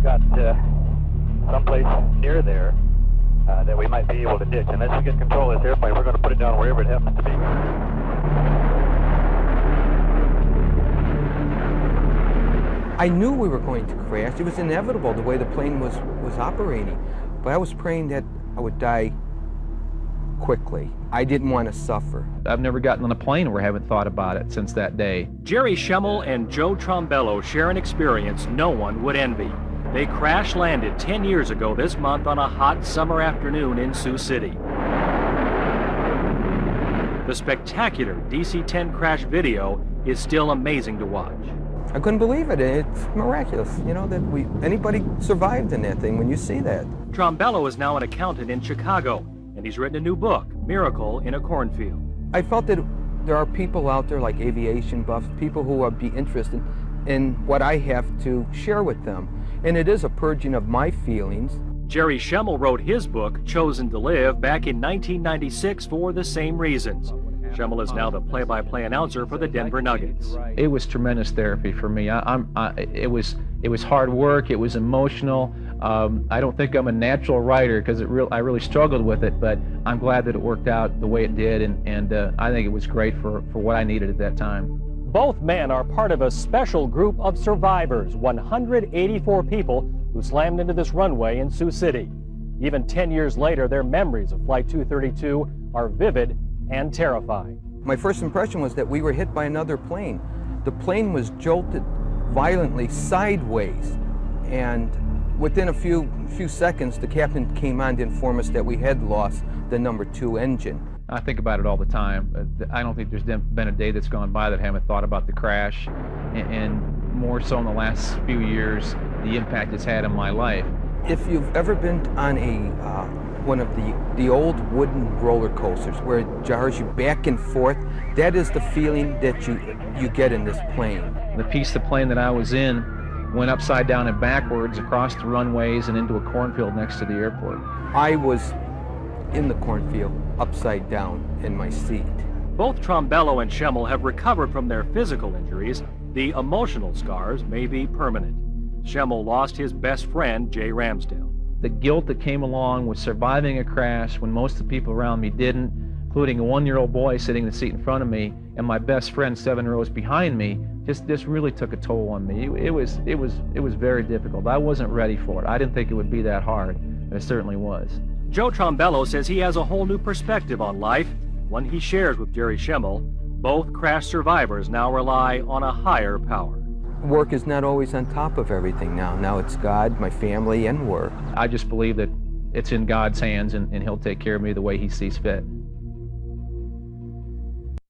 got someplace near there that we might be able to ditch. And once we get control of this airplane, we're going to put it down wherever it happens to be. I knew we were going to crash. It was inevitable the way the plane was operating. But I was praying that I would die quickly. I didn't want to suffer. I've never gotten on a plane where I haven't thought about it since that day. Jerry Schemmel and Joe Trombello share an experience no one would envy. They crash-landed 10 years ago this month on a hot summer afternoon in Sioux City. The spectacular DC-10 crash video is still amazing to watch. I couldn't believe it. It's miraculous, you know, that anybody survived in that thing when you see that. Trombello is now an accountant in Chicago, and he's written a new book, Miracle in a Cornfield. I felt that there are people out there like aviation buffs, people who would be interested in what I have to share with them. And it is a purging of my feelings. Jerry Schemmel wrote his book, Chosen to Live, back in 1996 for the same reasons. Schemmel is now the play-by-play announcer for the Denver Nuggets. It was tremendous therapy for me. It was hard work. It was emotional. I don't think I'm a natural writer because I really struggled with it, but I'm glad that it worked out the way it did, and I think it was great for what I needed at that time. Both men are part of a special group of survivors, 184 people who slammed into this runway in Sioux City. Even 10 years later, their memories of Flight 232 are vivid and terrifying. My first impression was that we were hit by another plane. The plane was jolted violently sideways, and within a few seconds, the captain came on to inform us that we had lost the number 2 engine. I think about it all the time. I don't think there's been a day that's gone by that I haven't thought about the crash, and more so in the last few years, the impact it's had on my life. If you've ever been on one of the old wooden roller coasters where it jars you back and forth, that is the feeling that you get in this plane. The piece of the plane that I was in went upside down and backwards across the runways and into a cornfield next to the airport. I was in the cornfield, upside down in my seat. Both Trombello and Schemmel have recovered from their physical injuries. The emotional scars may be permanent. Schemmel lost his best friend, Jay Ramsdale. The guilt that came along with surviving a crash when most of the people around me didn't, including a 1-year-old boy sitting in the seat in front of me and my best friend 7 rows behind me, just really took a toll on me. It was very difficult. I wasn't ready for it. I didn't think it would be that hard, but it certainly was. Joe Trombello says he has a whole new perspective on life, one he shares with Jerry Schemmel. Both crash survivors now rely on a higher power. Work is not always on top of everything now. Now it's God, my family, and work. I just believe that it's in God's hands, and He'll take care of me the way He sees fit.